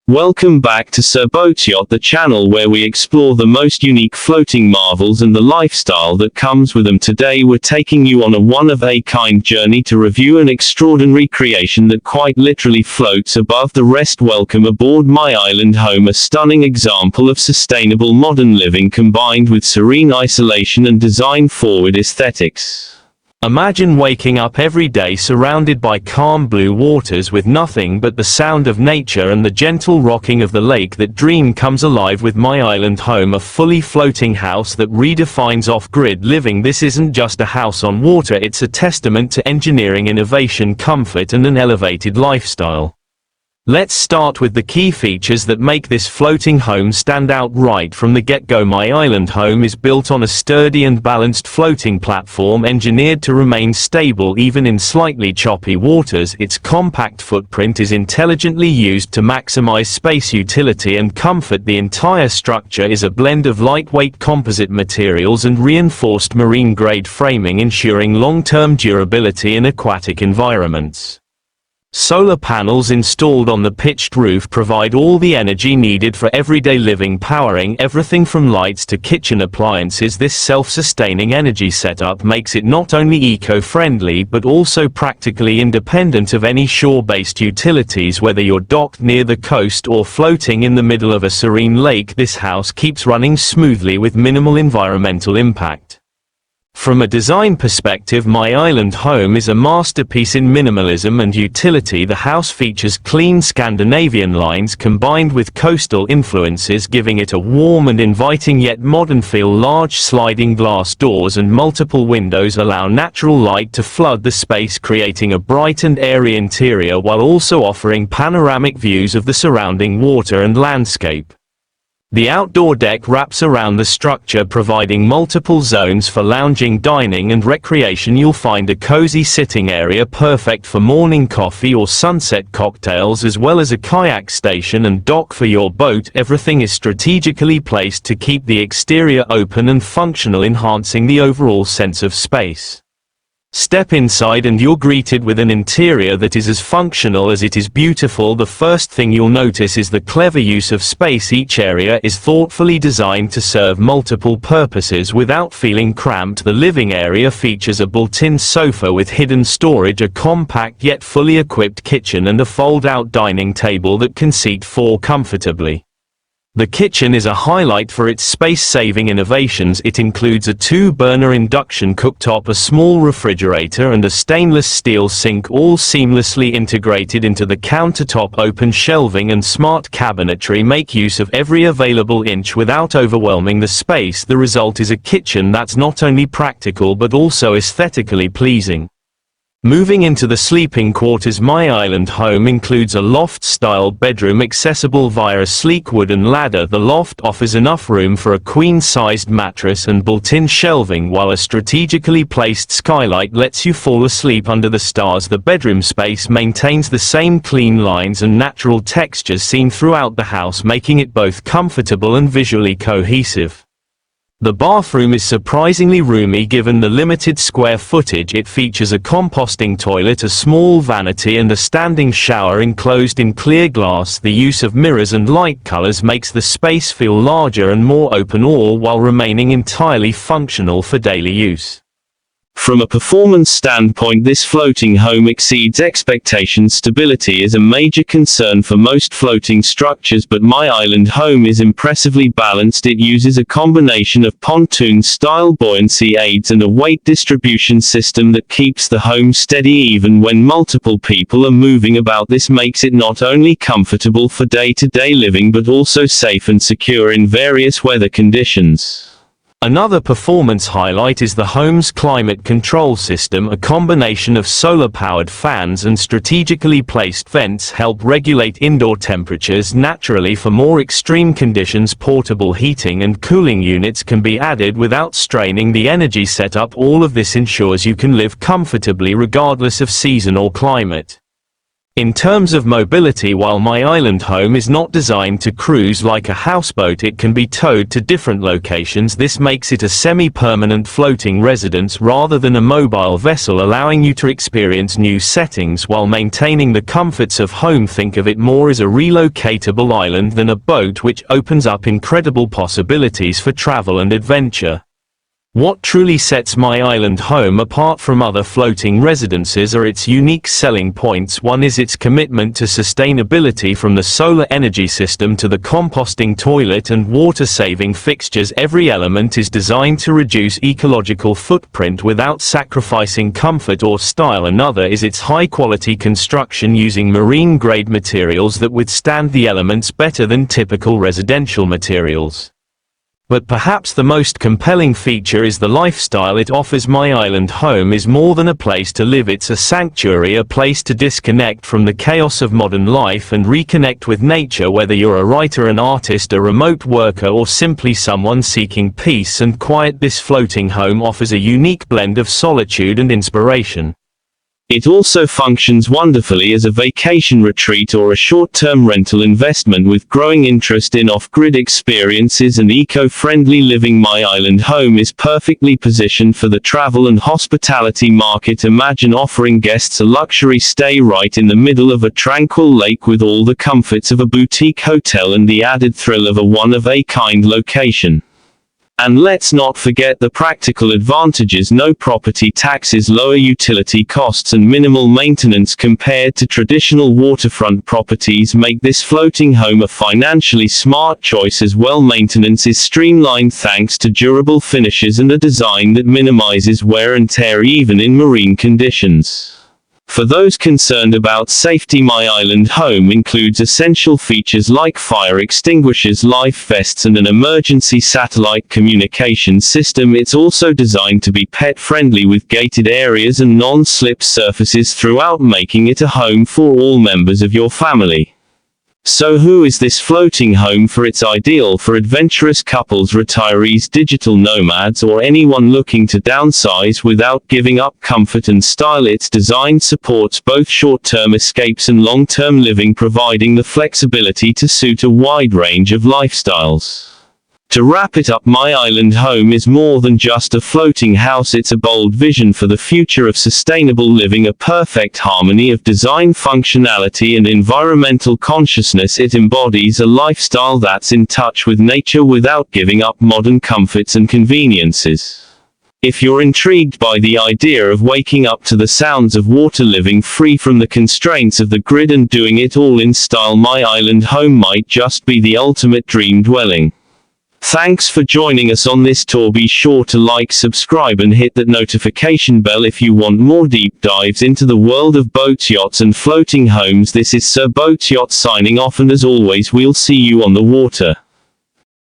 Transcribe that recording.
Welcome back to Boats Yacht, the channel where we explore the most unique floating marvels and the lifestyle that comes with them. Today we're taking you on a one-of-a-kind journey to review an extraordinary creation that quite literally floats above the rest. Welcome aboard my island home, a stunning example of sustainable modern living combined with serene isolation and design-forward aesthetics. Imagine waking up every day surrounded by calm blue waters with nothing but the sound of nature and the gentle rocking of the lake. That dream comes alive with my island home, a fully floating house that redefines off-grid living. This isn't just a house on water, it's a testament to engineering innovation, comfort and an elevated lifestyle. Let's start with the key features that make this floating home stand out right from the get-go. My island home is built on a sturdy and balanced floating platform engineered to remain stable even in slightly choppy waters. Its compact footprint is intelligently used to maximize space, utility and comfort. The entire structure is a blend of lightweight composite materials and reinforced marine-grade framing, ensuring long-term durability in aquatic environments. Solar panels installed on the pitched roof provide all the energy needed for everyday living, powering everything from lights to kitchen appliances. This self-sustaining energy setup makes it not only eco-friendly but also practically independent of any shore-based utilities. Whether you're docked near the coast or floating in the middle of a serene lake, this house keeps running smoothly with minimal environmental impact. From a design perspective, my island home is a masterpiece in minimalism and utility. The house features clean Scandinavian lines combined with coastal influences, giving it a warm and inviting yet modern feel. Large sliding glass doors and multiple windows allow natural light to flood the space, creating a bright and airy interior while also offering panoramic views of the surrounding water and landscape. The outdoor deck wraps around the structure, providing multiple zones for lounging, dining and recreation. You'll find a cozy sitting area perfect for morning coffee or sunset cocktails, as well as a kayak station and dock for your boat. Everything is strategically placed to keep the exterior open and functional, enhancing the overall sense of space. Step inside and you're greeted with an interior that is as functional as it is beautiful. The first thing you'll notice is the clever use of space. Each area is thoughtfully designed to serve multiple purposes without feeling cramped. The living area features a built-in sofa with hidden storage, a compact yet fully equipped kitchen and a fold-out dining table that can seat four comfortably. The kitchen is a highlight for its space-saving innovations. It includes a 2-burner induction cooktop, a small refrigerator and a stainless steel sink, all seamlessly integrated into the countertop. Open shelving and smart cabinetry make use of every available inch without overwhelming the space. The result is a kitchen that's not only practical but also aesthetically pleasing. Moving into the sleeping quarters, my island home includes a loft-style bedroom accessible via a sleek wooden ladder. The loft offers enough room for a queen-sized mattress and built-in shelving, while a strategically placed skylight lets you fall asleep under the stars. The bedroom space maintains the same clean lines and natural textures seen throughout the house, making it both comfortable and visually cohesive. The bathroom is surprisingly roomy given the limited square footage. It features a composting toilet, a small vanity and a standing shower enclosed in clear glass. The use of mirrors and light colors makes the space feel larger and more open, all while remaining entirely functional for daily use. From a performance standpoint, this floating home exceeds expectations. Stability is a major concern for most floating structures, but my island home is impressively balanced. It uses a combination of pontoon-style buoyancy aids and a weight distribution system that keeps the home steady even when multiple people are moving about. This makes it not only comfortable for day-to-day living but also safe and secure in various weather conditions. Another performance highlight is the home's climate control system. A combination of solar-powered fans and strategically placed vents help regulate indoor temperatures naturally for more extreme conditions. Portable heating and cooling units can be added without straining the energy setup. All of this ensures you can live comfortably regardless of season or climate. In terms of mobility, while my island home is not designed to cruise like a houseboat, it can be towed to different locations. This makes it a semi-permanent floating residence rather than a mobile vessel, allowing you to experience new settings while maintaining the comforts of home. Think of it more as a relocatable island than a boat, which opens up incredible possibilities for travel and adventure. What truly sets my island home apart from other floating residences are its unique selling points. One is its commitment to sustainability, from the solar energy system to the composting toilet and water-saving fixtures. Every element is designed to reduce ecological footprint without sacrificing comfort or style. Another is its high-quality construction, using marine-grade materials that withstand the elements better than typical residential materials. But perhaps the most compelling feature is the lifestyle it offers. My island home is more than a place to live. It's a sanctuary, a place to disconnect from the chaos of modern life and reconnect with nature. Whether you're a writer, an artist, a remote worker, or simply someone seeking peace and quiet, this floating home offers a unique blend of solitude and inspiration. It also functions wonderfully as a vacation retreat or a short-term rental investment with growing interest in off-grid experiences and eco-friendly living. My island home is perfectly positioned for the travel and hospitality market. Imagine offering guests a luxury stay right in the middle of a tranquil lake with all the comforts of a boutique hotel and the added thrill of a one-of-a-kind location. And let's not forget the practical advantages: no property taxes, lower utility costs, and minimal maintenance compared to traditional waterfront properties make this floating home a financially smart choice as well. Maintenance is streamlined thanks to durable finishes and a design that minimizes wear and tear even in marine conditions. For those concerned about safety, my island home includes essential features like fire extinguishers, life vests, and an emergency satellite communication system. It's also designed to be pet-friendly with gated areas and non-slip surfaces throughout, making it a home for all members of your family. So who is this floating home for? It's ideal for adventurous couples, retirees, digital nomads, or anyone looking to downsize without giving up comfort and style. Its design supports both short-term escapes and long-term living, providing the flexibility to suit a wide range of lifestyles. To wrap it up, my island home is more than just a floating house. It's a bold vision for the future of sustainable living, a perfect harmony of design, functionality, and environmental consciousness. It embodies a lifestyle that's in touch with nature without giving up modern comforts and conveniences. If you're intrigued by the idea of waking up to the sounds of water, living free from the constraints of the grid, and doing it all in style, my island home might just be the ultimate dream dwelling. Thanks for joining us on this tour. Be sure to like, subscribe, and hit that notification bell if you want more deep dives into the world of boats, yachts, and floating homes. This is Sir Boats Yacht signing off, and as always, we'll see you on the water.